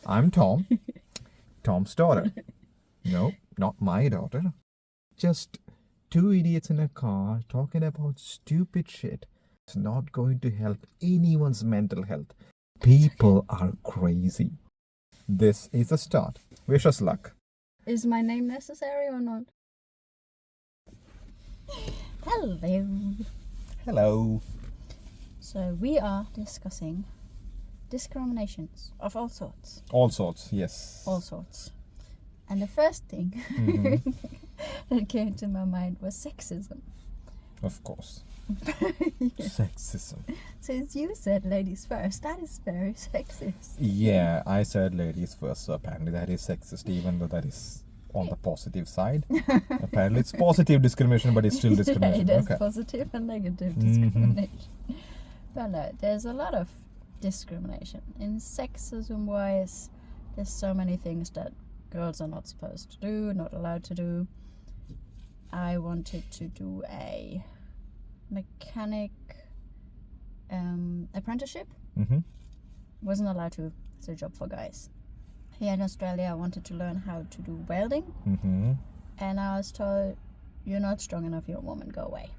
I'm Tom. Tom's daughter. No, not my daughter. Just two idiots in a car talking about stupid shit. It's not going to help anyone's mental health. People are crazy. This is a start. Wish us luck. Is my name necessary or not? Hello. Hello. So we are discussing discriminations of all sorts. All sorts, yes. All sorts. And the first thing that came to my mind was sexism. Of course. Sexism. Since you said ladies first, that is very sexist. Yeah, I said ladies first, so apparently that is sexist, even though that is on the positive side. Apparently it's positive discrimination, but it's still discrimination. Yeah, there's Okay. positive and negative discrimination. But no, there's a lot of discrimination. In sexism wise, there's so many things that girls are not supposed to do, not allowed to do. I wanted to do a mechanic apprenticeship. Wasn't allowed to. It's a job for guys. Here in Australia, I wanted to learn how to do welding, and I was told, "You're not strong enough. You're a woman. Go away."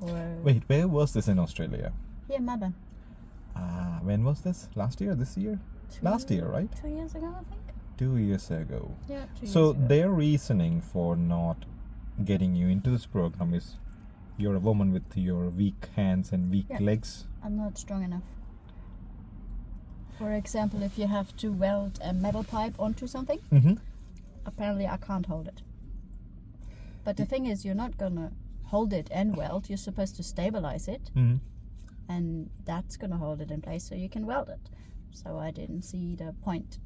Or Wait, where was this in Australia? here in Melbourne. When was this? Last year? This year? Last year, right? 2 years ago, I think. 2 years ago. Yeah, 2 years So ago. their reasoning for not getting you into this program is you're a woman with your weak hands and weak Yeah. legs. I'm not strong enough. For example, if you have to weld a metal pipe onto something, apparently I can't hold it. But the thing is, you're not gonna hold it and weld. You're supposed to stabilize it, and that's gonna hold it in place so you can weld it. So I didn't see the point.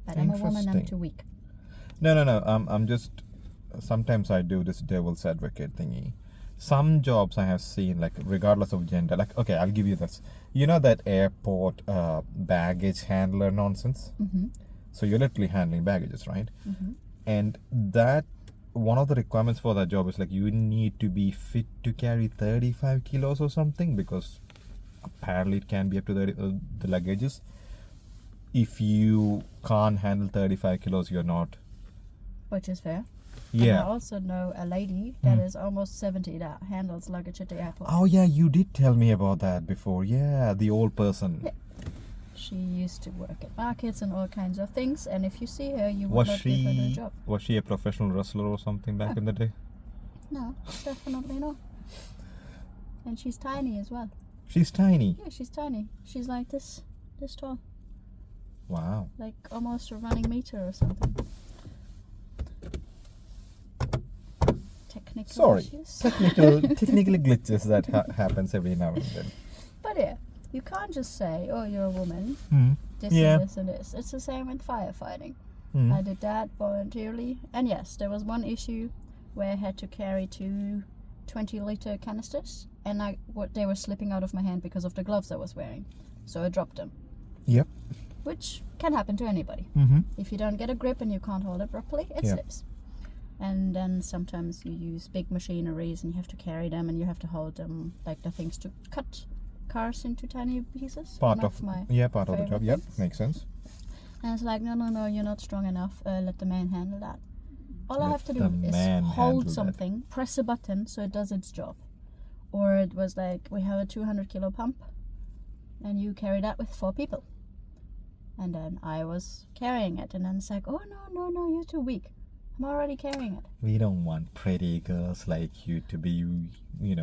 But I'm a woman. I'm Interesting. too weak. No. I'm just. Sometimes I do this devil's advocate thingy. Some jobs I have seen, like regardless of gender, like okay, I'll give you this. You know that airport baggage handler nonsense. So you're literally handling baggages, right? And that one of the requirements for that job is like you need to be fit to carry 35 kilos or something, because apparently it can be up to the luggages. If you can't handle 35 kilos, you're not. Which is fair. Yeah. And I also know a lady that is almost 70 that handles luggage at the airport. Oh yeah, you did tell me about that before. Yeah, the old person. Yeah. She used to work at markets and all kinds of things, and if you see her, you would Was not give her the she job. was she a professional wrestler or something back in the day? No, definitely not. And she's tiny as well. She's tiny. Yeah, she's tiny. She's like this tall, Wow. like almost a running meter or something. Technical Sorry. issues. Technical glitches that happens every now and then. But yeah, you can't just say, "Oh, you're a woman." This Yeah. and this and this. It's the same with firefighting. I did that voluntarily, and yes, there was one issue where I had to carry 2 20-liter canisters, and they were slipping out of my hand because of the gloves I was wearing, so I dropped them, Yep. which can happen to anybody. If you don't get a grip and you can't hold it properly, it Yeah. slips. And then sometimes you use big machineries and you have to carry them, and you have to hold them like the things to cut cars into tiny pieces. Part One of my part of the favorite job. Yep, things. makes sense. And it's like, no, you're not strong enough. Let the man handle that. All I Let have to do the is man handle hold that. something, press a button so it does its job. Or it was like, we have a 200 kilo pump, and you carry that with 4 people. And then I was carrying it, and then it's like, oh no, you're too weak. I'm already carrying it. We don't want pretty girls like you to be,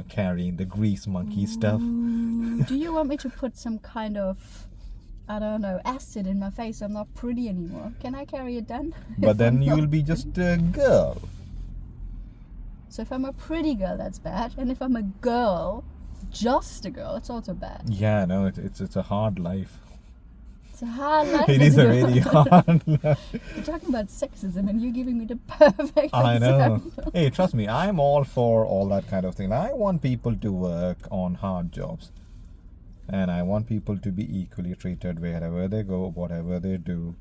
carrying the grease monkey stuff. Do you want me to put some kind of, I don't know, acid in my face so I'm not pretty anymore? Can I carry it then? But then you'll be just a girl. So if I'm a pretty girl, that's bad. And if I'm a girl, just a girl, it's also bad. Yeah, no, it's a hard life. It's a hard life. It is a really hard life. You're talking about sexism and you're giving me the perfect I know. example. Hey, trust me, I'm all for all that kind of thing. I want people to work on hard jobs. And I want people to be equally treated wherever they go, whatever they do.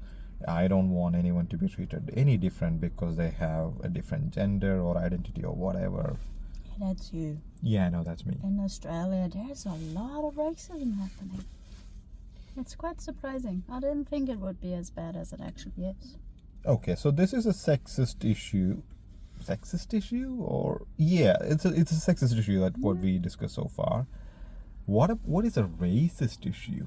I don't want anyone to be treated any different because they have a different gender or identity or whatever. That's you. Yeah, no, that's me. In Australia, there's a lot of racism happening. It's quite surprising. I didn't think it would be as bad as it actually is. Okay, so this is a sexist issue. Sexist issue, or yeah, it's a sexist issue that what we discussed so far. What is a racist issue?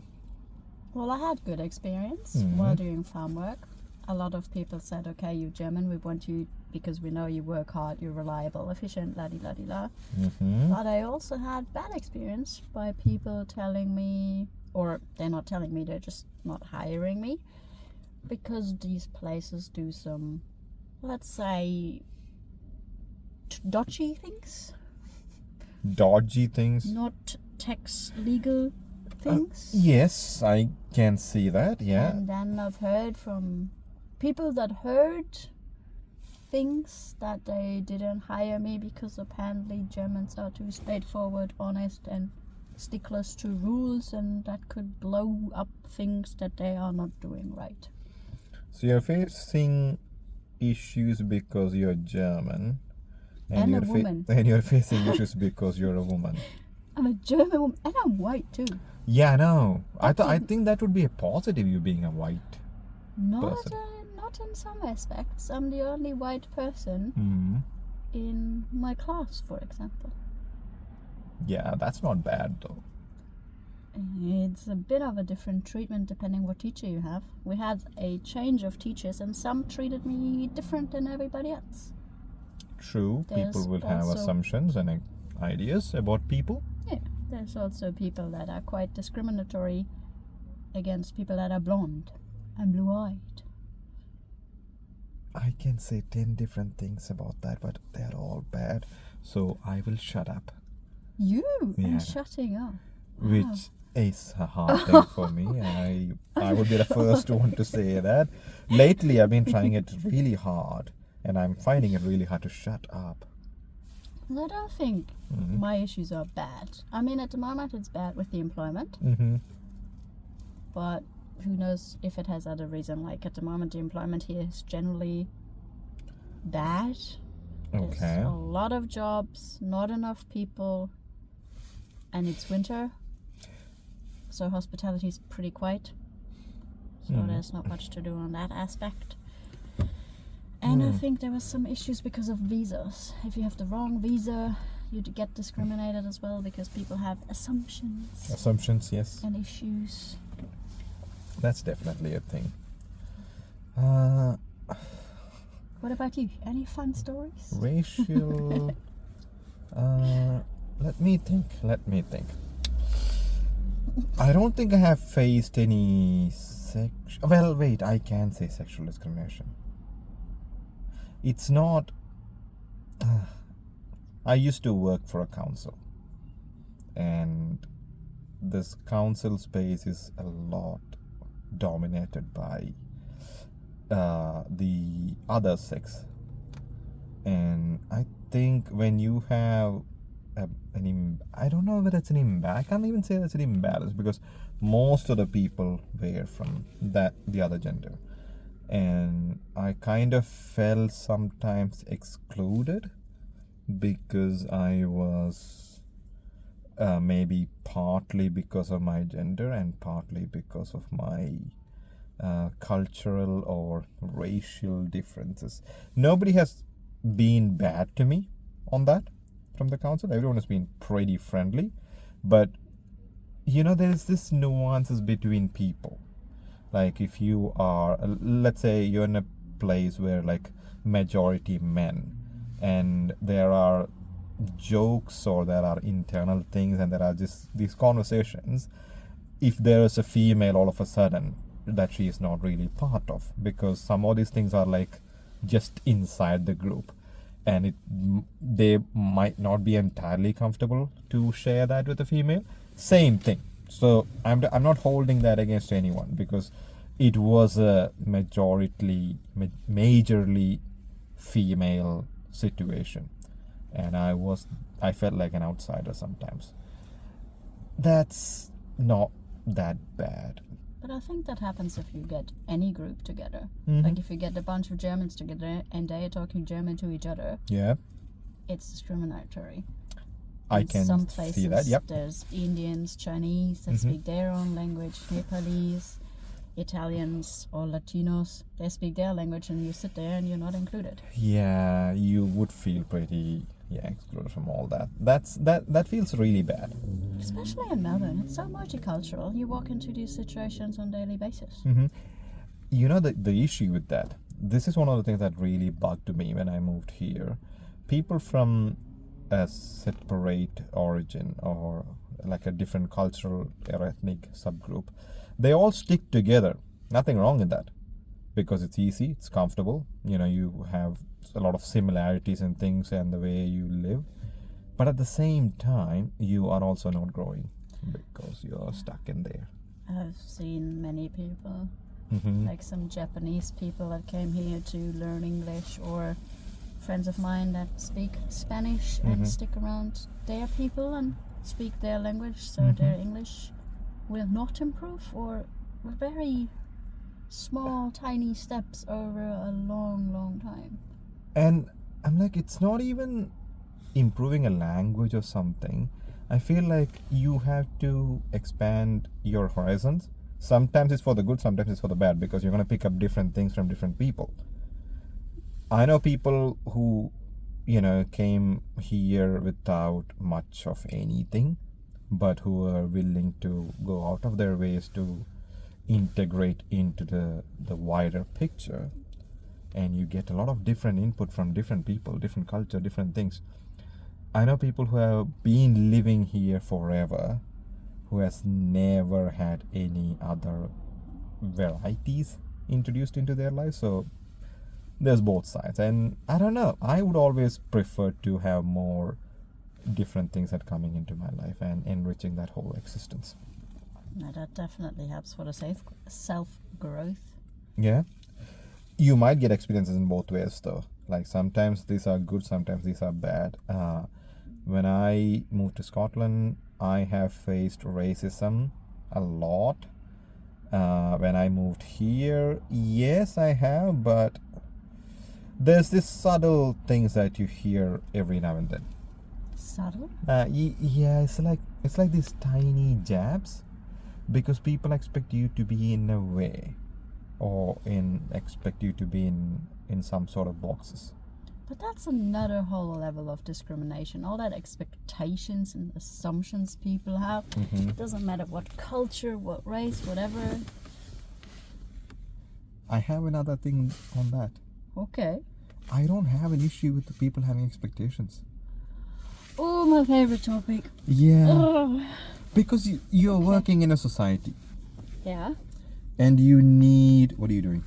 Well, I had good experience while doing farm work. A lot of people said, okay, you're German, we want you because we know you work hard, you're reliable, efficient, la-di-la-di-la. But I also had bad experience by people telling me, or they're not telling me, they're just not hiring me, because these places do some, let's say, dodgy things. Dodgy things? Not tax legal things. Yes, I can see that, yeah. And then I've heard from people that heard things that they didn't hire me because apparently Germans are too straightforward, honest, and sticklers to rules, and that could blow up things that they are not doing right. So you're facing issues because you're German, And a woman. and you're facing issues because you're a woman. I'm a German woman, and I'm white too. Yeah, I know. I think that would be a positive, you being a white Not person. not in some aspects. I'm the only white person in my class, for example. Yeah, that's not bad though. It's a bit of a different treatment depending what teacher you have. We had a change of teachers, and some treated me different than everybody else. True, There's people will have also- assumptions and ideas about people. Yeah, there's also people that are quite discriminatory against people that are blonde and blue-eyed. I can say 10 different things about that, but they're all bad. So I will shut up. You Yeah. and shutting up. Which is a hard thing for me. I would be the first one to say that. Lately, I've been trying it really hard, and I'm finding it really hard to shut up. I don't think my issues are bad. I mean, at the moment it's bad with the employment, but who knows if it has other reason. Like at the moment, the employment here is generally bad. Okay. There's a lot of jobs, not enough people, and it's winter, so hospitality is pretty quiet. So there's not much to do on that aspect. And I think there was some issues because of visas. If you have the wrong visa, you get discriminated as well because people have assumptions Assumptions, yes. and issues. That's definitely a thing. What about you? Any fun stories? Racial. Let me think. I don't think I have faced any well, wait, I can say sexual discrimination. It's not. I used to work for a council, and this council space is a lot dominated by the other sex, and I think when you have I don't know whether it's an imbalance. I can't even say that's an imbalance because most of the people were from the other gender, and I kind of felt sometimes excluded because I was maybe partly because of my gender and partly because of my cultural or racial differences. Nobody has been bad to me on that from the council. Everyone has been pretty friendly, but there's this nuances between people. Like if you are, let's say you're in a place where like majority men, and there are jokes or there are internal things and there are just these conversations, if there is a female all of a sudden that she is not really part of, because some of these things are like just inside the group, and they might not be entirely comfortable to share that with a female. Same thing. So I'm not holding that against anyone because it was a majorly female situation, and I felt like an outsider sometimes. That's not that bad. But I think that happens if you get any group together. Like if you get a bunch of Germans together and they are talking German to each other, Yeah. it's discriminatory. I In can some see places, that. Yep. there's Indians, Chinese that speak their own language, Nepalese, Italians or Latinos. They speak their language, and you sit there and you're not included. Yeah, you would feel pretty excluded from all that. That feels really bad. Especially in Melbourne, it's so multicultural. You walk into these situations on a daily basis. You know the issue with that. This is one of the things that really bugged me when I moved here. People from a separate origin or like a different cultural or ethnic subgroup, they all stick together. Nothing wrong in that, because it's easy, it's comfortable. You have a lot of similarities in things and the way you live. But at the same time, you are also not growing because you are stuck in there. I've seen many people, like some Japanese people that came here to learn English, or friends of mine that speak Spanish and stick around their people and speak their language, so their English will not improve, or very small, tiny steps over a long, long time. And I'm like, it's not even improving a language or something. I feel like you have to expand your horizons. Sometimes it's for the good, sometimes it's for the bad, because you're going to pick up different things from different people. I know people who, came here without much of anything, but who are willing to go out of their ways to integrate into the wider picture. And you get a lot of different input from different people, different culture, different things. I know people who have been living here forever, who has never had any other varieties introduced into their life. So there's both sides. And I don't know, I would always prefer to have more different things that coming into my life and enriching that whole existence. No, that definitely helps for the self-growth. Yeah. You might get experiences in both ways though. Like sometimes these are good, sometimes these are bad. When I moved to Scotland, I have faced racism a lot. When I moved here, yes, I have, but there's this subtle things that you hear every now and then. Subtle? Yeah, it's like these tiny jabs, because people expect you to be in a way, or expect you to be in some sort of boxes. But that's another whole level of discrimination. All that expectations and assumptions people have. It doesn't matter what culture, what race, whatever. I have another thing on that. Okay. I don't have an issue with the people having expectations. Oh, my favorite topic. Yeah. Oh. Because you're working in a society. Yeah. And you need... What are you doing?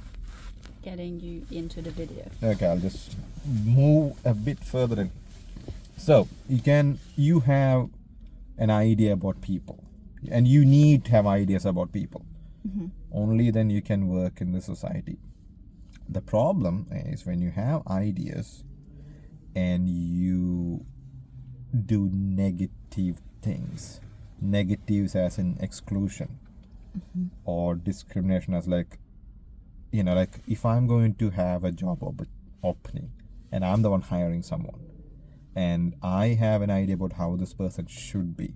Getting you into the video. Okay, I'll just move a bit further in. So, you have an idea about people. And you need to have ideas about people. Only then you can work in the society. The problem is when you have ideas and you do negative things. Negatives as in exclusion. Or discrimination as like if I'm going to have a job opening and I'm the one hiring someone and I have an idea about how this person should be,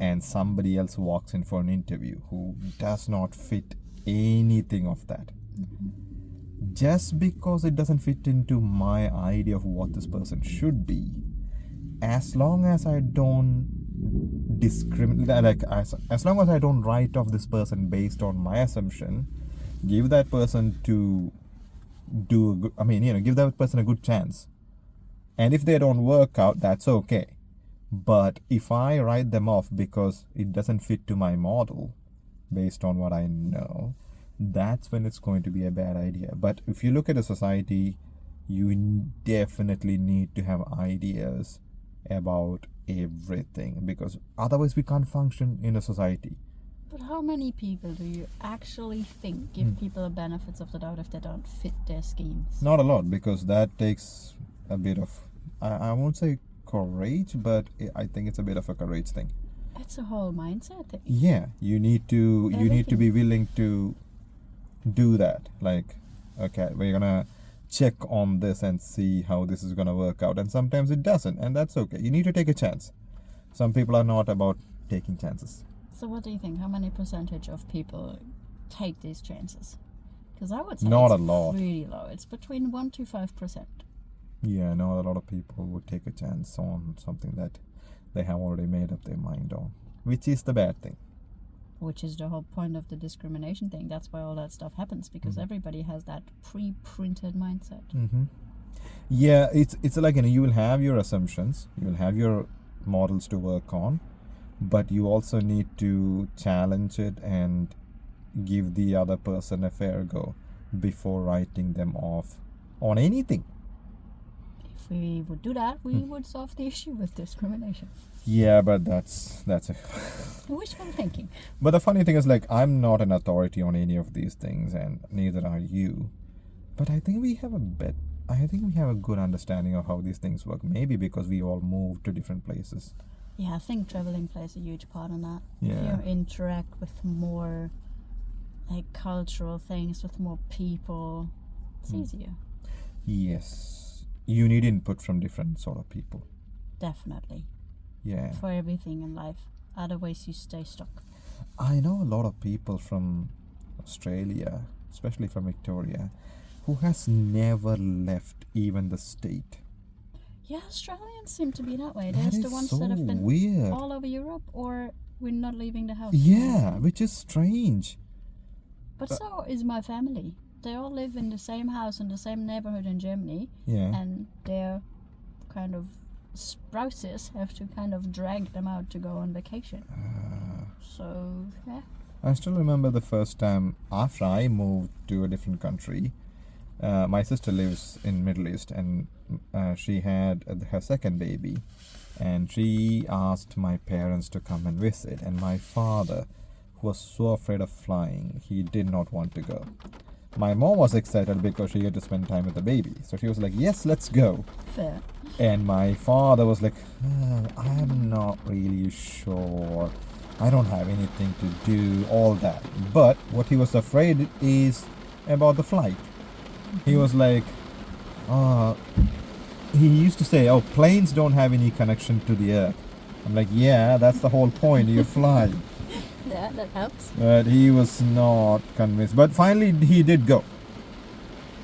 and somebody else walks in for an interview who does not fit anything of that, just because it doesn't fit into my idea of what this person should be, as long as I don't discriminate, as long as I don't write off this person based on my assumption, give that person to give that person a good chance. And if they don't work out, that's okay. But if I write them off because it doesn't fit to my model based on what I know, that's when it's going to be a bad idea. But if you look at a society, you definitely need to have ideas about everything, because otherwise we can't function in a society. But how many people do you actually think give people the benefits of the doubt if they don't fit their schemes? Not a lot, because that takes a bit of, I won't say courage, but I think it's a bit of a courage thing. It's a whole mindset thing. Yeah, you need to be willing to do that. Like, okay, we're gonna check on this and see how this is going to work out. And sometimes it doesn't, and that's okay. You need to take a chance. Some people are not about taking chances. So what do you think? How many percentage of people take these chances? Because I would say Not it's a lot. really low. It's between 1 to 5%. Yeah, no, a lot of people would take a chance on something that they have already made up their mind on, which is the bad thing. Which is the whole point of the discrimination thing. That's why all that stuff happens, because everybody has that pre-printed mindset. Yeah, it's like, you will have your assumptions, you will have your models to work on, but you also need to challenge it and give the other person a fair go before writing them off on anything. If we would do that, we would solve the issue with discrimination. Yeah, but that's a Wishful thinking. But the funny thing is, like, I'm not an authority on any of these things, and neither are you. But I think we have a good understanding of how these things work. Maybe because we all moved to different places. Yeah, I think traveling plays a huge part in that. Yeah. If you interact with more like cultural things, with more people, it's easier. Yes. You need input from different sort of people. Definitely. Yeah. For everything in life. Otherwise you stay stuck. I know a lot of people from Australia, especially from Victoria, who has never left even the state. Yeah, Australians seem to be that way. That There's is the ones so that have been weird. all over Europe, or we're not leaving the house. Yeah, which is strange. But so is my family. They all live in the same house in the same neighborhood in Germany. Yeah. And their kind of spouses have to kind of drag them out to go on vacation. So, yeah. I still remember the first time after I moved to a different country. My sister lives in Middle East, and she had her second baby, and she asked my parents to come and visit, and my father, who was so afraid of flying, he did not want to go. My mom was excited because she had to spend time with the baby, so she was like, yes, let's go. Fair. And my father was like, I'm not really sure, I don't have anything to do, all that. But what he was afraid is about the flight. He was like, he used to say, planes don't have any connection to the earth. I'm like, yeah, that's the whole point, you fly. Yeah, that helps. But he was not convinced. But finally he did go.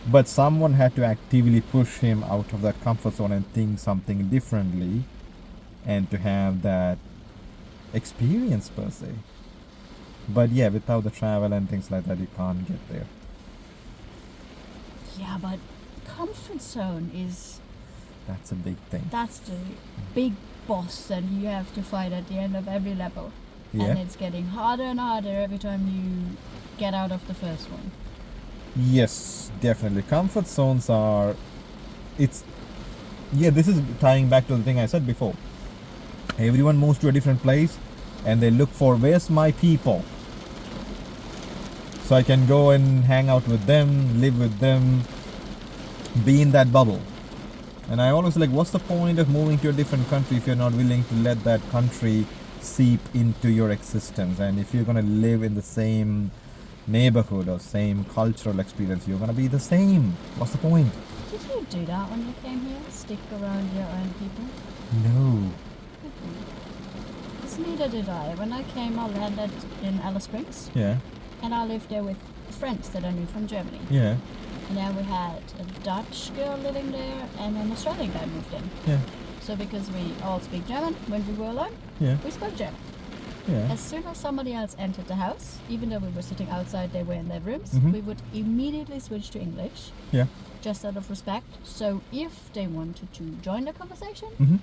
But someone had to actively push him out of that comfort zone and think something differently, and to have that experience per se. But yeah, without the travel and things like that, you can't get there. Yeah, but comfort zone is... That's a big thing. That's the big boss that you have to fight at the end of every level. Yeah. And it's getting harder and harder every time you get out of the first one. Yes, definitely. Comfort zones are... This is tying back to the thing I said before. Everyone moves to a different place and they look for, where's my people? So I can go and hang out with them, live with them, be in that bubble. And I always like, what's the point of moving to a different country if you're not willing to let that country seep into your existence? And if you're going to live in the same neighborhood or same cultural experience, you're going to be the same. What's the point? Did you do that when you came here? Stick around your own people? No. Because neither did I. When I came, I landed in Alice Springs. Yeah. And I lived there with friends that I knew from Germany. Yeah. And then we had a Dutch girl living there and an Australian guy moved in. Yeah. So because we all speak German, when we were alone, Yeah. we spoke German. Yeah. As soon as somebody else entered the house, even though we were sitting outside, they were in their rooms, Mhm. we would immediately switch to English, Yeah. just out of respect. So if they wanted to join the conversation, Mm-hmm.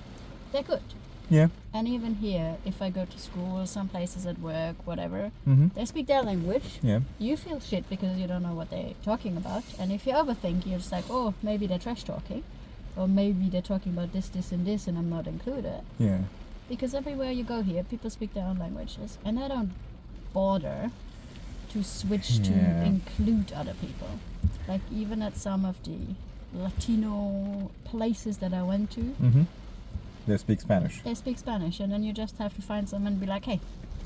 they could. Yeah. And even here, if I go to school, some places at work, whatever, Mm-hmm. they speak their language. Yeah. You feel shit because you don't know what they're talking about. And if you overthink, you're just like, oh, maybe they're trash talking. Or maybe they're talking about this, this, and this, and I'm not included. Yeah. Because everywhere you go here, people speak their own languages. And I don't bother to switch to Yeah. include other people. Like even at some of the Latino places that I went to, Mm-hmm. They speak Spanish. they speak Spanish. And then you just have to find someone and be like, hey,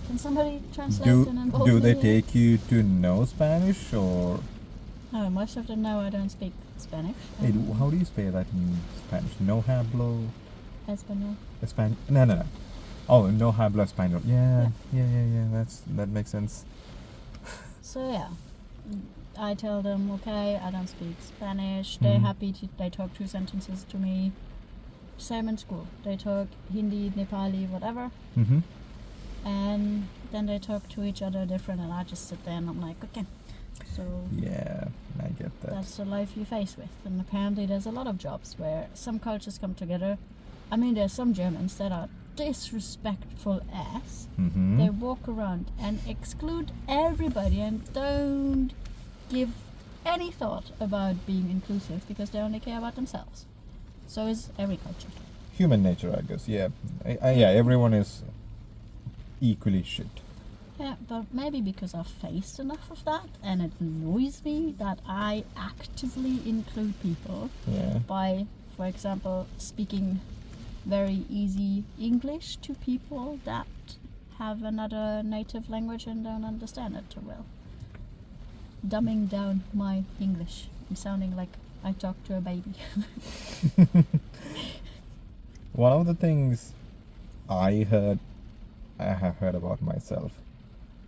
can somebody translate Do and involve do me they here? take you to know Spanish or? No, most of them know I don't speak Spanish. Hey, how do you say that in Spanish? No hablo Espanol. Espan? No. Oh, no hablo español. Yeah. That makes sense. So yeah, I tell them, okay, I don't speak Spanish. They're happy. They talk 2 sentences to me. Same in school. They talk Hindi, Nepali, whatever. Mm-hmm. And then they talk to each other different, and I just sit there and I'm like, okay. So Yeah, I get that. that's the life you face with. And apparently there's a lot of jobs where some cultures come together. I mean, there's some Germans that are disrespectful as. Mm-hmm. They walk around and exclude everybody and don't give any thought about being inclusive because they only care about themselves. So is every culture. Human nature, I guess. Yeah. Yeah, everyone is equally shit. Yeah, but maybe because I've faced enough of that and it annoys me that I actively include people Yeah. by, for example, speaking very easy English to people that have another native language and don't understand it too well. Dumbing down my English and sounding like I talk to a baby. One of the things I have heard about myself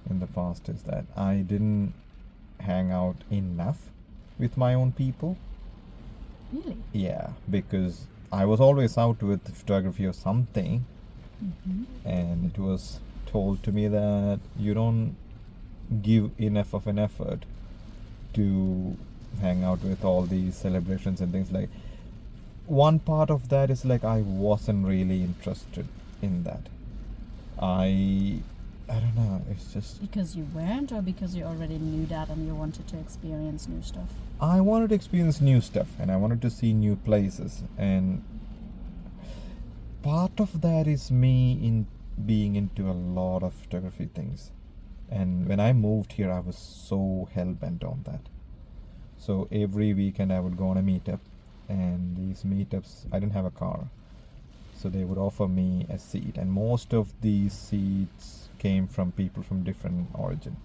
in the past is that I didn't hang out enough with my own people. Really? Yeah, because I was always out with photography or something, and it was told to me that you don't give enough of an effort to hang out with all these celebrations and things. Like, one part of that is like I wasn't really interested in that. I don't know, it's just Because you weren't, or because you already knew that and you wanted to experience new stuff? I wanted to experience new stuff and I wanted to see new places, and part of that is me in being into a lot of photography things. And when I moved here, I was so hell-bent on that. So every weekend I would go on a meetup, and these meetups, I didn't have a car, so they would offer me a seat, and most of these seats came from people from different origin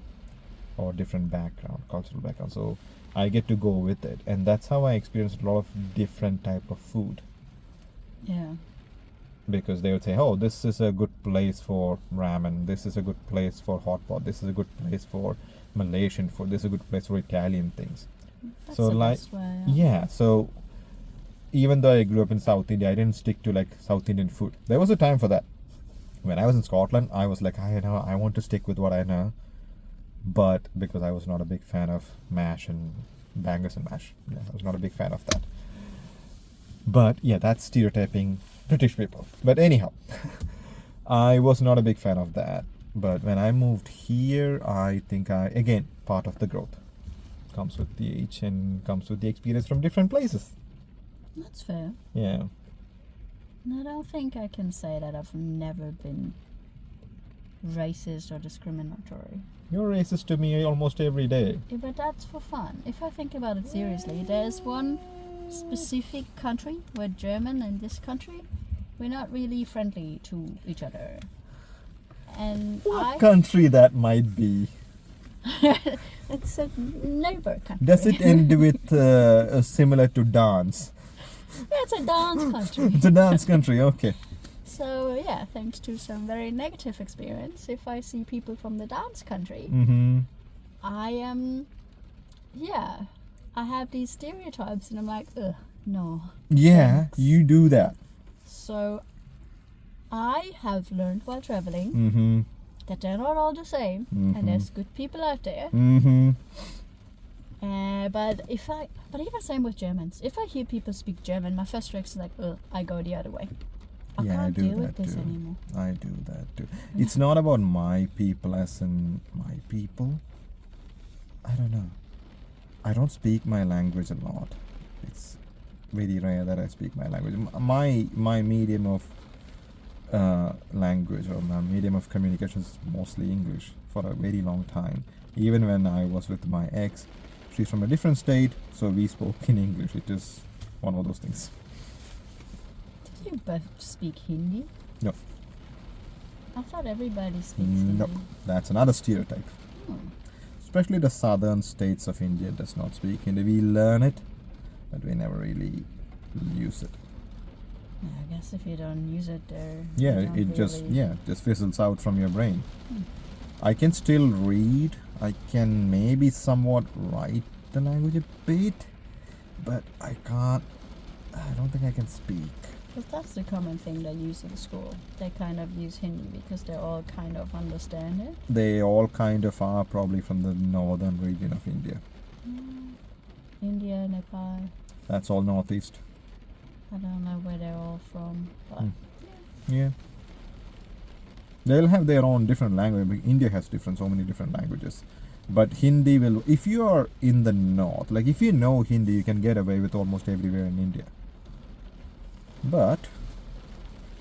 or different background, cultural background. So I get to go with it, and that's how I experienced a lot of different type of food. Yeah. Because they would say, oh, this is a good place for ramen, this is a good place for hot pot, this is a good place for Malaysian food, this is a good place for Italian things. That's So the like, best way, yeah, so even though I grew up in South India, I didn't stick to like South Indian food. There was a time for that. When I was in Scotland, I was like, I want to stick with what I know, but because I was not a big fan of mash and bangers and mash, yeah, I was not a big fan of that. But yeah, that's stereotyping British people. But anyhow, I was not a big fan of that. But when I moved here, I think again, part of the growth comes with the age and comes with the experience from different places. That's fair. Yeah. I don't think I can say that I've never been racist or discriminatory. You're racist to me almost every day. Yeah, but that's for fun. If I think about it seriously, there's one specific country where German in this country, we're not really friendly to each other. And What country that might be? It's a neighbor country. Does it end with similar to dance? Yeah, it's a dance country. It's a dance country, okay. So yeah, thanks to some very negative experience, if I see people from the dance country, Mm-hmm. I am, I have these stereotypes and I'm like, ugh, no. Yeah, Thanks. you do that. So I have learned while traveling Mm-hmm. that they're not all the same, Mhm. and there's good people out there. Mm-hmm. But even same with Germans. If I hear people speak German, my first reaction is like, ugh, I go the other way. I Yeah, I can't do deal with that this too. anymore. I do that too. It's not about my people as in my people. I don't know. I don't speak my language a lot. It's very rare that I speak my language. My medium of language or my medium of communication is mostly English for a very long time. Even when I was with my ex, she's from a different state, so we spoke in English. It is one of those things. Did you both speak Hindi? No. I thought everybody speaks Hindi. Nope. That's another stereotype. Hmm. especially the southern states of India, does not speak Hindi. We learn it, but we never really use it. Yeah, I guess if you don't use it there, Yeah, you don't it just really- just fizzles out from your brain. I can still read. I can maybe somewhat write the language a bit, but I can't. I don't think I can speak. Because that's the common thing they use in school. They kind of use Hindi because they all kind of understand it. They all kind of are probably from the northern region of India. India, Nepal. That's all northeast. I don't know where they're all from, but Yeah. They'll have their own different language. India has so many different languages. But Hindi will, if you are in the north, like if you know Hindi, you can get away with almost everywhere in India. But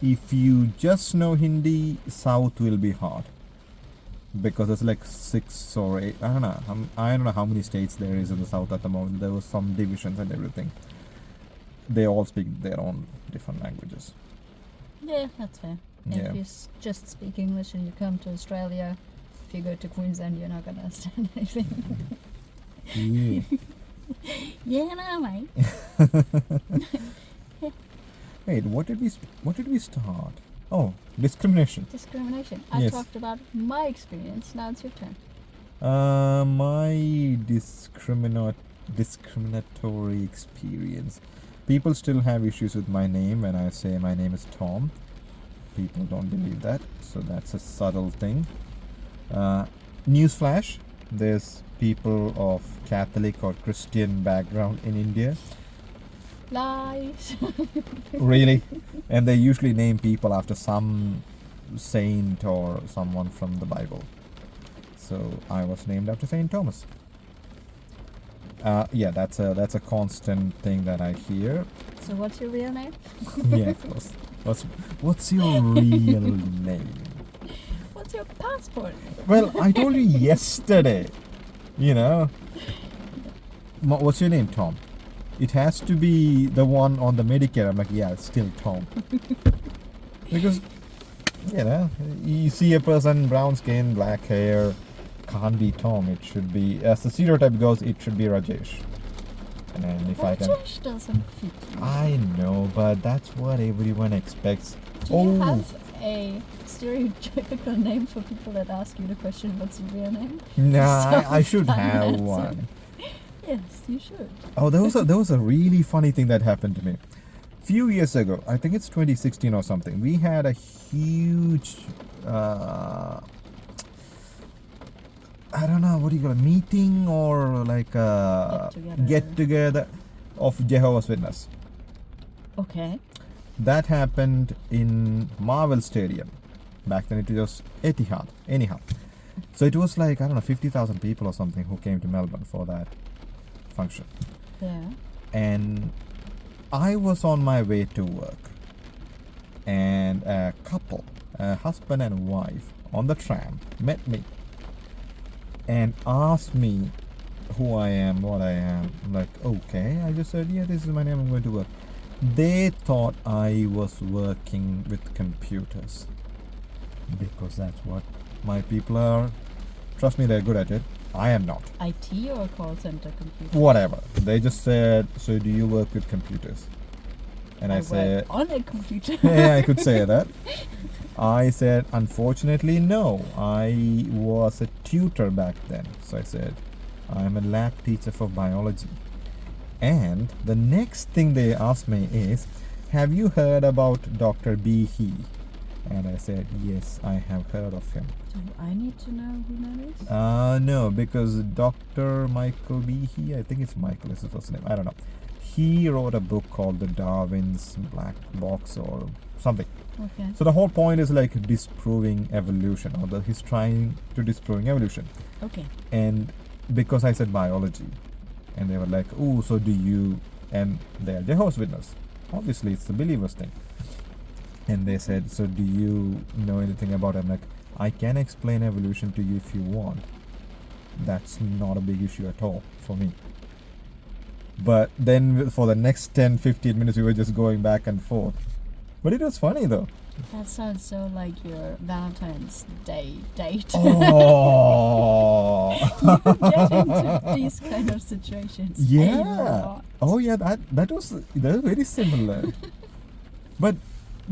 if you just know Hindi, south will be hard. Because it's like 6 or 8, I don't know. I don't know how many states there is in the south at the moment. There was some divisions and everything. They all speak their own different languages. yeah, that's fair. And Yeah. if you just speak English and you come to Australia, if you go to Queensland, you're not going to understand anything. Yeah. Yeah, no, mate. Wait, what did we start? Oh, discrimination. Discrimination. I Yes. talked about my experience. Now it's your turn. My discriminatory experience. People still have issues with my name when I say my name is Tom. People don't believe that, so that's a subtle thing. Newsflash: there's people of Catholic or Christian background in India. Lies. Really? And they usually name people after some saint or someone from the Bible. So I was named after Saint Thomas. Yeah, that's a constant thing that I hear. So what's your real name? Yeah, of course. What's your real name? What's your passport? Well, I told you yesterday. You know. What's your name, Tom? It has to be the one on the Medicare. I'm like, yeah, it's still Tom. Because, you know, you see a person, brown skin, black hair, can't be Tom. It should be, as the stereotype goes, it should be Rajesh. And if I can, Rajesh doesn't fit you. I know, but that's what everyone expects. Do you have a stereotypical name for people that ask you the question, what's your real name? Nah, So I should fun have answer. one. Yes, you should. Oh, there was a really funny thing that happened to me. Few years ago, I think it's 2016 or something. We had a huge, I don't know, what do you call it, meeting or like a get together of Jehovah's Witness. Okay. That happened in Marvel Stadium. Back then it was Etihad. Anyhow, so it was like, I don't know, 50,000 people or something who came to Melbourne for that function. Yeah. And I was on my way to work, and a couple, a husband and wife, on the tram met me and asked me who I am, what I am. I'm like, okay. I just said, yeah, this is my name, I'm going to work. They thought I was working with computers, because that's what my people are. Trust me, they're good at it. I am not. IT or call center computer? Whatever. They just said, so do you work with computers? And I said, work on a computer. yeah, I could say that. I said, unfortunately, no. I was a tutor back then. So I said, I'm a lab teacher for biology. And the next thing they asked me is, have you heard about Dr. B. He? And I said, yes, I have heard of him. Do I need to know who that is? No, because Dr. Michael B. He, I think it's Michael is his first name. I don't know. He wrote a book called The Darwin's Black Box or something. Okay. So the whole point is like disproving evolution, or he's trying to disproving evolution. Okay. And because I said biology, and they were like, oh, so do you, and they're Jehovah's Witness. Obviously, it's the believers thing. And they said, so do you know anything about it? I'm like, I can explain evolution to you if you want. That's not a big issue at all for me. But then for the next 10-15 minutes, we were just going back and forth. But it was funny though. That sounds so like your Valentine's Day date. Oh. You get into these kind of situations. a Yeah. lot. Oh yeah, that was very similar. But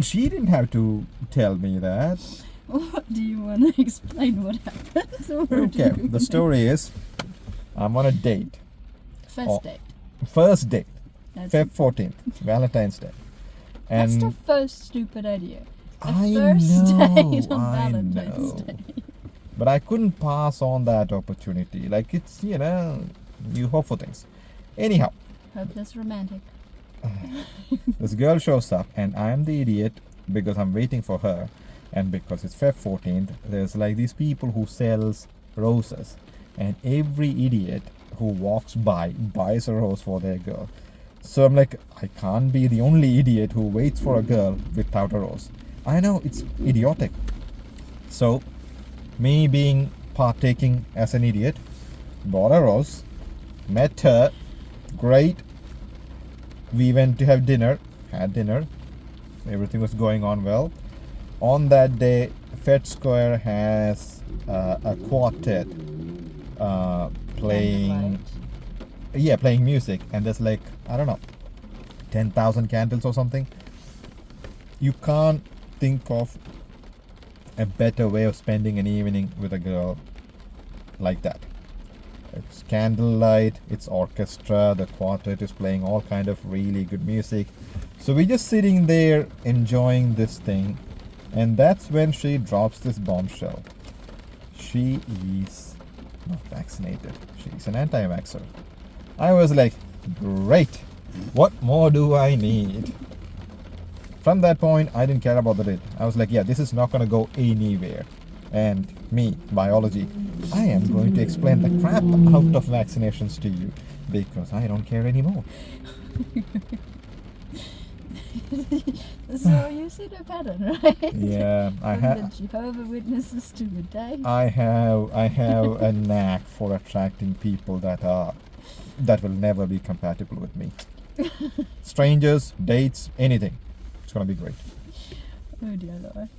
she didn't have to tell me that. What do you want to explain what happens? Or do Okay, you- the story is I'm on a date. First Oh. date. First date. That's, Feb 14th, Valentine's Day. that's And the first stupid idea. The I first know, date on I Valentine's know. Day. But I couldn't pass on that opportunity. Like it's, you hope for things. Anyhow, Hopeless romantic. this girl shows up and I'm the idiot because I'm waiting for her. And because it's Feb 14th, there's like these people who sells roses. And every idiot who walks by buys a rose for their girl. So I'm like, I can't be the only idiot who waits for a girl without a rose. I know, it's idiotic. So, me being partaking as an idiot, bought a rose, met her, great. We went to have dinner, had dinner. Everything was going on well. On that day, Fed Square has a quartet playing, playing music, and there's like, I don't know, 10,000 candles or something. You can't think of a better way of spending an evening with a girl like that. It's candlelight, it's orchestra, the quartet is playing all kind of really good music. So we're just sitting there enjoying this thing, and that's when she drops this bombshell. She is not vaccinated. She's an anti-vaxxer. I was like, great. What more do I need? From that point, I didn't care about the date. I was like, yeah, this is not going to go anywhere. And me, biology, I am going to explain the crap out of vaccinations to you because I don't care anymore. So you see the pattern, right? Yeah, I From have. the Jehovah Witnesses to the day. I have a knack for attracting people that will never be compatible with me. Strangers, dates, anything. It's gonna be great. Oh dear Lord.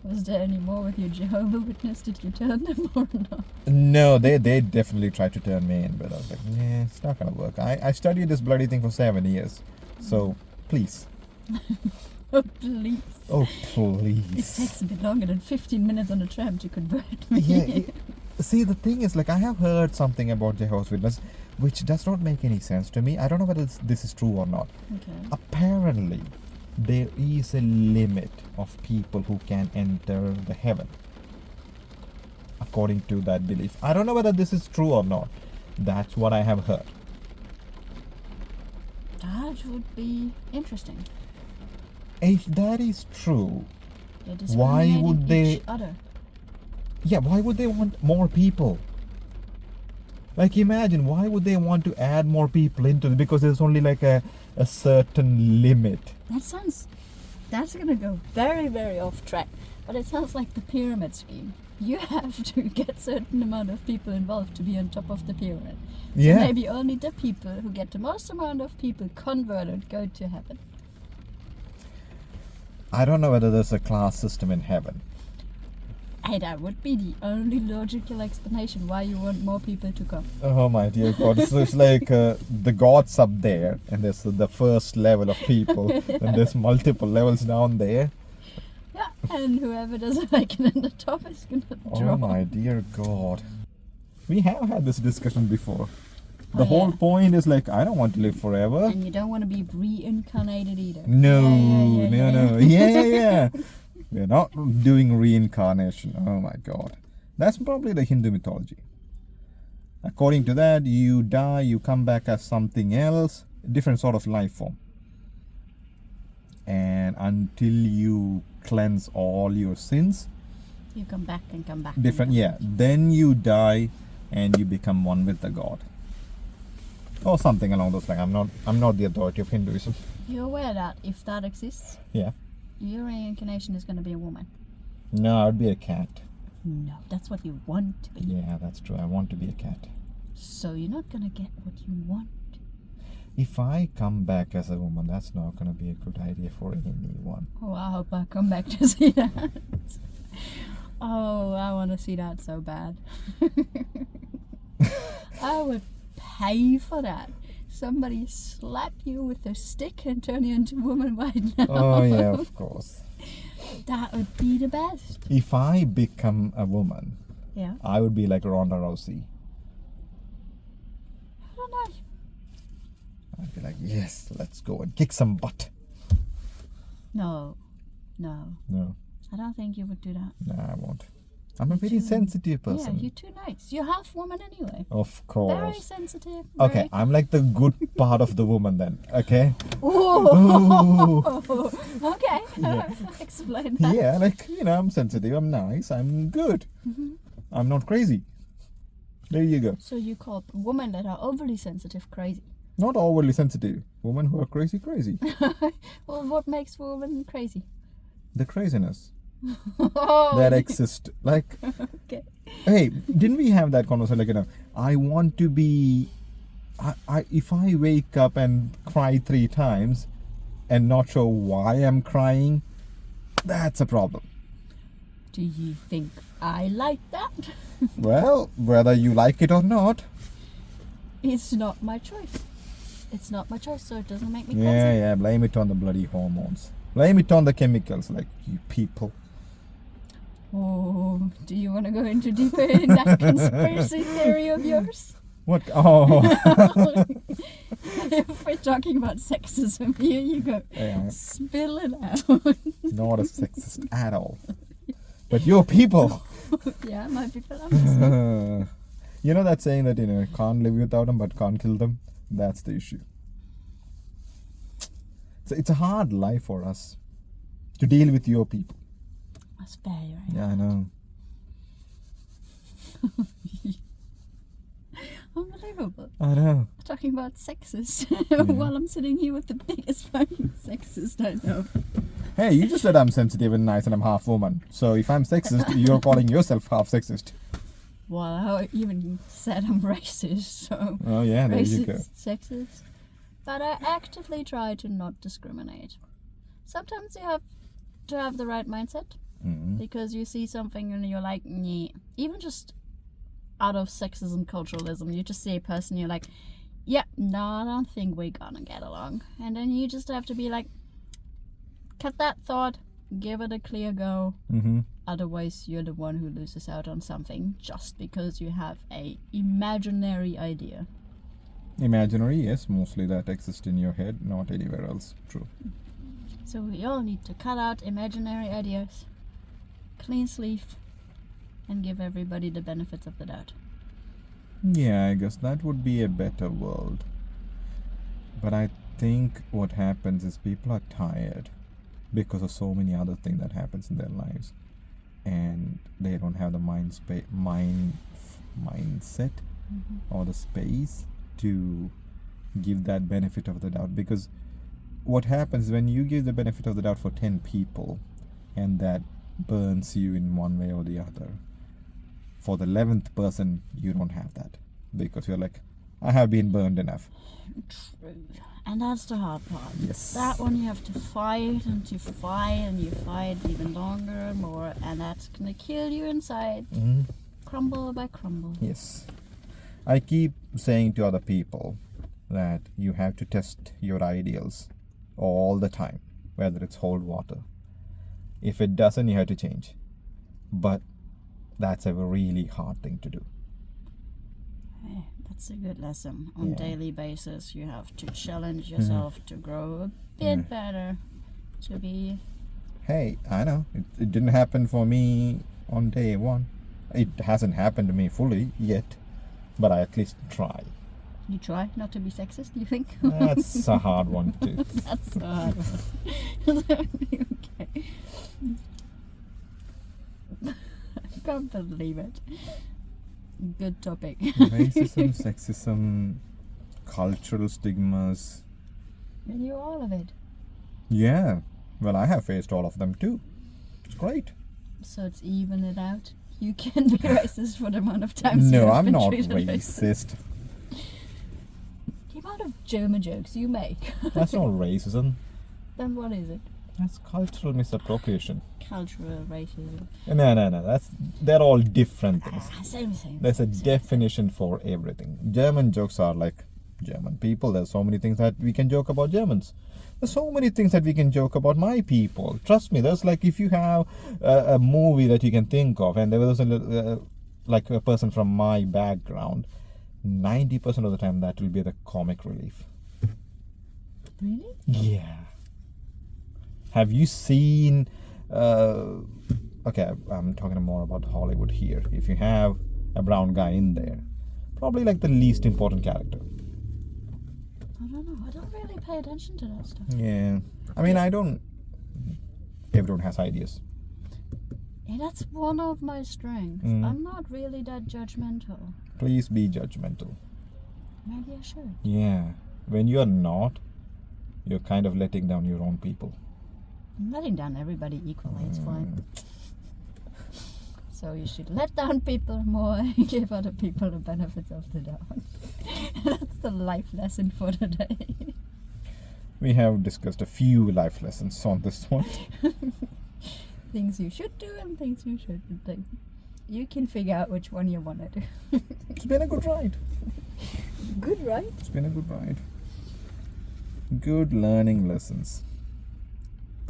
Was there any more with your Jehovah Witness? Did you turn them or not? No, they definitely tried to turn me in, but I was like, yeah, it's not gonna work. I studied this bloody thing for 7 years, so please. Oh please. Oh It please. takes a bit longer than 15 minutes on a tram to convert me. Yeah. See, the thing is, like, I have heard something about Jehovah's Witness, which does not make any sense to me. I don't know whether this is true or not. Okay. Apparently, there is a limit of people who can enter the heaven, according to that belief. I don't know whether this is true or not. That's what I have heard. That would be interesting. If that is true, They're Why discriminating would they- each other. yeah, why would they want more people? Like, imagine, why would they want to add more people into it? Because there's only like a certain limit. That's gonna go very, very off track. But it sounds like the pyramid scheme. You have to get certain amount of people involved to be on top of the pyramid. So Yeah. maybe only the people who get the most amount of people converted go to heaven. I don't know whether there's a class system in heaven. Hey, that would be the only logical explanation why you want more people to come. Oh my dear God. So it's like the gods up there, and there's the first level of people, and there's multiple levels down there. Yeah, and whoever doesn't like it in the top is gonna draw. Oh my dear God. We have had this discussion before. The Oh, whole yeah. point is like, I don't want to live forever. And you don't want to be reincarnated either. No, Yeah. no. Yeah. We're not doing reincarnation. Oh my God. That's probably the Hindu mythology. According to that, you die, you come back as something else, different sort of life form. And until you cleanse all your sins, You come back and come back. different, yeah, then you die and you become one with the God. Or something along those lines. I'm not the authority of Hinduism. You're aware that if that exists, Yeah. your reincarnation is going to be a woman. No, I'd be a cat. No, that's what you want to be. Yeah, that's true. I want to be a cat. So you're not going to get what you want. If I come back as a woman, that's not going to be a good idea for anyone. Oh, I hope I come back to see that. Oh, I want to see that so bad. I would pay for that. Somebody slap you with a stick and turn you into a woman right now. Oh, yeah, of course. That would be the best. If I become a woman, Yeah. I would be like Ronda Rousey. I don't know. I'd be like, yes, let's go and kick some butt. No. No, I don't think you would do that. no, I won't. I'm a very sensitive person. Yeah, you're too nice. You're half woman anyway. Of Very course. sensitive. Okay, I'm like the good part of the woman then, okay? Ooh. Okay. Yeah. Explain that. Yeah, like, I'm sensitive, I'm nice, I'm good. I'm not crazy. There you go. So you call women that are overly sensitive crazy. Not overly sensitive. Women who are crazy. Well, what makes women crazy? The craziness Oh, that exists. Like, okay. hey, didn't we have that conversation? Like, I want to be. If I wake up and cry 3 times and not sure why I'm crying, that's a problem. Do you think I like that? Well, whether you like it or not. It's not my choice. It's not my choice, so it doesn't make me crazy. Yeah, blame it on the bloody hormones. Blame it on the chemicals, like you people. Oh, do you want to go into deeper in that conspiracy theory of yours? What? Oh. If we're talking about sexism, here you go. Yeah, Spill it out. not a sexist at all. But your people. Yeah, my people are listening. You know that saying that, can't live without them but can't kill them? That's the issue. So it's a hard life for us to deal with your people. That's very right. Yeah, I know. Unbelievable. I know. Talking about sexist while I'm sitting here with the biggest fucking sexist I know. Hey, you just said I'm sensitive and nice and I'm half woman. So if I'm sexist, you're calling yourself half sexist. Well, I even said I'm racist, so... Oh yeah, there you go. Racist, sexist. But I actively try to not discriminate. Sometimes you have to have the right mindset. Mm. Because you see something and you're like, "Nyeh." Even just out of sexism, culturalism, you just see a person, you're like, yeah, no, I don't think we're gonna get along. And then you just have to be like, cut that thought, give it a clear go. Mm-hmm. Otherwise, you're the one who loses out on something just because you have a imaginary idea. Imaginary, yes, mostly that exists in your head, not anywhere else. True. So we all need to cut out imaginary ideas, clean sleeve, and give everybody the benefits of the doubt. Yeah, I guess that would be a better world. But I think what happens is people are tired because of so many other things that happens in their lives, and they don't have the mindset or the space to give that benefit of the doubt. Because what happens when you give the benefit of the doubt for 10 people and that burns you in one way or the other, for the 11th person you don't have that, because you're like, I have been burned enough. True. And that's the hard part. Yes. That one you have to fight and you fight and you fight even longer and more, and that's gonna kill you inside, crumble by crumble. Yes. I keep saying to other people that you have to test your ideals all the time, whether it's hold water. If it doesn't, you have to change. But that's a really hard thing to do. Yeah, that's a good lesson. On Yeah. daily basis, you have to challenge yourself to grow a bit better, to be... Hey, I know, it didn't happen for me on day 1. It hasn't happened to me fully yet, but I at least try. You try not to be sexist, you think? That's a hard one too. That's a hard one. Okay. I can't believe it. Good topic. Racism, sexism, cultural stigmas. And you all of it. Yeah, well, I have faced all of them too. It's great. So it's even it out. You can be racist for the amount of times you No, have I'm been not treated racist. Keep on kind of German jokes you make? That's not racism. Then what is it? That's cultural misappropriation. Cultural racism. No. They're all different things. Same. There's a definition for everything. German jokes are like German people. There's so many things that we can joke about Germans. There's so many things that we can joke about my people. Trust me, there's like, if you have a movie that you can think of, and there was like a person from my background, 90% of the time that will be the comic relief. Really? Yeah. Have you seen... okay, I'm talking more about Hollywood here. If you have a brown guy in there, probably like the least important character. I don't know. I don't really pay attention to that stuff. Yeah. I mean, I don't... Everyone has ideas. Yeah, that's one of my strengths. I'm not really that judgmental. Please be judgmental. Maybe I should. Yeah. When you're not, you're kind of letting down your own people. I'm letting down everybody equally. It's fine. So you should let down people more and give other people the benefits of the doubt. That's the life lesson for today. We have discussed a few life lessons on this one. Things you should do and things you shouldn't do. You can figure out which one you want to do. It's been a good ride. Good, right? It's been a good ride. Good learning lessons.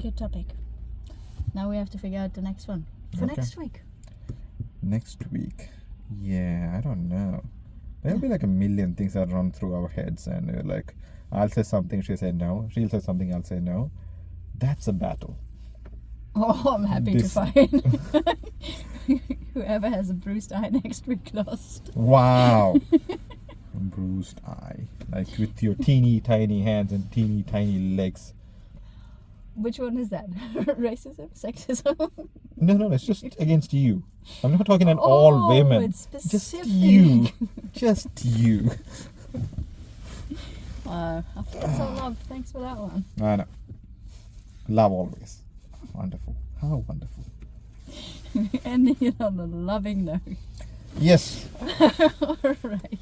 Good topic. Now we have to figure out the next one for Okay. next week. Next week. Yeah, I don't know. There'll be like a million things that run through our heads, and we're like, I'll say something, she'll say no. She'll say something, I'll say no. That's a battle. Oh, I'm happy to This- find whoever has a bruised eye next week lost. Wow. Bruised eye. Like with your teeny tiny hands and teeny tiny legs. Which one is that? Racism? Sexism? No, it's just against you. I'm not talking at all women. It's specific. Just you. Just you. I feel so loved. Thanks for that one. I know. Love always. Wonderful. How wonderful. Ending it on a loving note. Yes. All right.